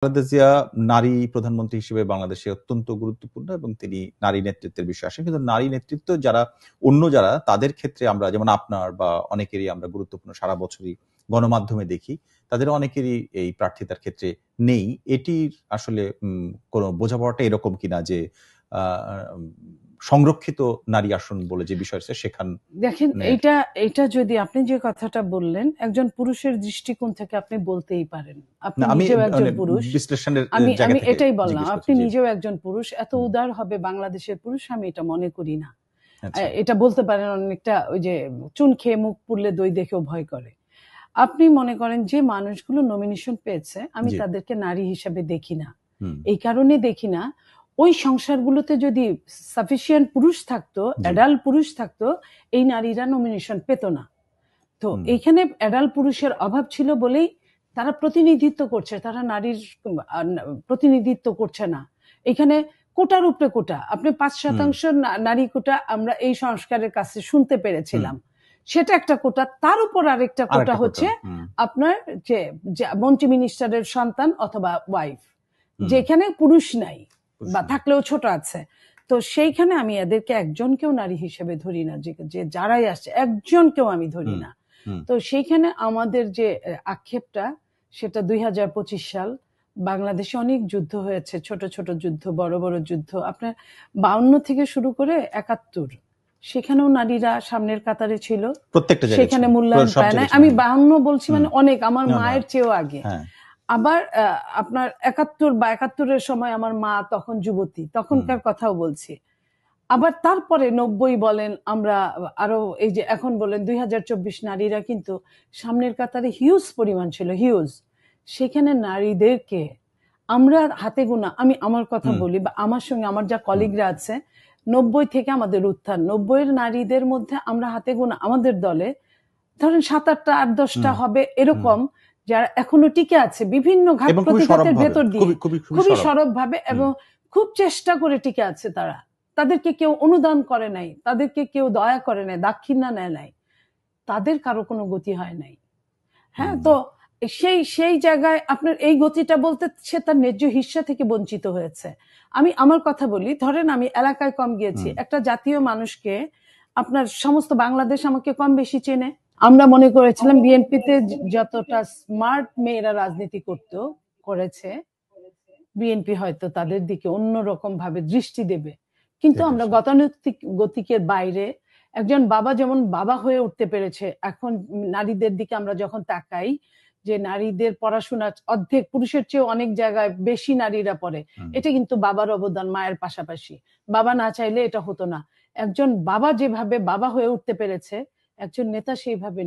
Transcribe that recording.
খালেদা জিয়া নারী প্রধানমন্ত্রী হিসেবে বাংলাদেশে অত্যন্ত গুরুত্বপূর্ণ এবং তিনি নারী নেতৃত্বের বিষয়ে আসেন। কিন্তু নারী নেতৃত্ব যারা তাদের ক্ষেত্রে আমরা যেমন আপনার বা অনেকেরই আমরা গুরুত্বপূর্ণ সারা বছরই গণমাধ্যমে দেখি, তাদের অনেকেরই এই প্রার্থিতার ক্ষেত্রে নেই। এটির আসলে কোনো বোঝাপড়াটা এরকম কিনা যে আ উম সংরক্ষিত নারী আসন বলে যে বিষয় আছে দেখেন, এটা যদি আপনি যে কথাটা বললেন একজন পুরুষের দৃষ্টিকোণ থেকে আপনি বলতেই পারেন। আপনি নিজেও একজন পুরুষ। বিশ্লেষণের আমি জায়গা থেকে এটাই বললাম, জিজ্ঞেস আপনি করছি। নিজেও একজন পুরুষ। এত উদার হবে বাংলাদেশের পুরুষ আমি এটা মনে করি না। আচ্ছা। এটা বলতে পারেন অনেকটা ওই যে চুন খেয়ে মুখ পুড়লে দই দেখেও ভয় করে। আপনি মনে করেন যে মানুষগুলো নমিনেশন পেয়েছে আমি তাদেরকে নারী হিসেবে দেখি না। এই কারণে দেখি না, ওই সংসারগুলোতে যদি সাফিসিয়েন্ট পুরুষ থাকতো, অ্যাডাল্ট পুরুষ থাকতো, এই নারীরা নমিনেশন পেত না। তো এইখানে অ্যাডাল্ট পুরুষের অভাব ছিল বলেই তারা প্রতিনিধিত্ব করছে, তারা নারীর প্রতিনিধিত্ব করছে না। এখানে কোটার উপরে কোটা, আপনি 5% নারী কোটা আমরা এই সংস্কারের কাছে শুনতে পেরেছিলাম, সেটা একটা কোটা। তার উপর আরেকটা কোটা হচ্ছে আপনার যে মন্ত্রী মিনিস্টারের সন্তান অথবা ওয়াইফ, যেখানে পুরুষ নাই বা থাকলেও ছোট আছে। তো সেইখানে আমি এদেরকে একজনকেও নারী হিসেবে ধরি না, যে যারাই আসছে একজনকেও আমি ধরি না। তো সেইখানে আমাদের যে আক্ষেপটা, সেটা 2025 সাল বাংলাদেশে অনেক যুদ্ধ হয়েছে, ছোট ছোট যুদ্ধ, বড় বড় যুদ্ধ। আপনার 52 থেকে শুরু করে 71, সেখানেও নারীরা সামনের কাতারে ছিল, সেখানে মূল্যায়ন পায় না। আমি 52 বলছি মানে অনেক, আমার মায়ের চেয়েও আগে। আবার আপনার 71 বা 71-এর সময় আমার মা তখন যুবতী, তখনকার কথাও বলছি। আবার তারপরে 90 বলেন, আমরা আরো এই যে এখন বলেন 2024 নারীরা কিন্তু সামনের কাতারে হিউজ পরিমাণ ছিল, হিউজ। সেখানে নারীদেরকে আমরা হাতে গোনা, আমি আমার কথা বলি বা আমার সঙ্গে আমার যা কলিগরা আছে, 90 থেকে আমাদের উত্থান, 90-এর নারীদের মধ্যে আমরা হাতে গোনা আমাদের দলে ধরেন 7-8টা 8-10টা হবে এরকম, যারা এখনো টিকে আছে বিভিন্ন ঘাত প্রতিঘাতের ভেতর দিয়ে খুবই সরব ভাবে এবং খুব চেষ্টা করে টিকে আছে। তাদেরকে কেউ অনুদান করে নাই, তাদেরকে কেউ দয়া করে নাই, দাক্ষিণ্য নেয় নাই, তাদের কারো কোনো গতি হয় নাই। হ্যাঁ, তো সেই জায়গায় আপনার এই গতিটা বলতে সে তার ন্যায্য হিস্সা থেকে বঞ্চিত হয়েছে। আমি আমার কথা বলি, ধরেন আমি এলাকায় কম গিয়েছি, একটা জাতীয় মানুষকে আপনার সমস্ত বাংলাদেশ আমাকে কম বেশি চেনে। আমরা মনে করেছিলাম বিএনপিতে যতটা স্মার্ট মেয়েরা রাজনীতি করেছে, বিএনপি হয়তো তাদের দিকে অন্যরকম ভাবে দৃষ্টি দেবে। কিন্তু আমরা গতানুগতিক গতিকের বাইরে, একজন বাবা যেমন বাবা হয়ে উঠতে পেরেছে, এখন নারীদের দিকে আমরা যখন তাকাই যে নারীদের পড়াশোনা অর্ধেক পুরুষের চেয়ে অনেক জায়গায় বেশি নারীরা পড়ে, এটা কিন্তু বাবার অবদান, মায়ের পাশাপাশি। বাবা না চাইলে এটা হতো না। একজন বাবা যেভাবে বাবা হয়ে উঠতে পেরেছে, একজন নেতা সেইভাবে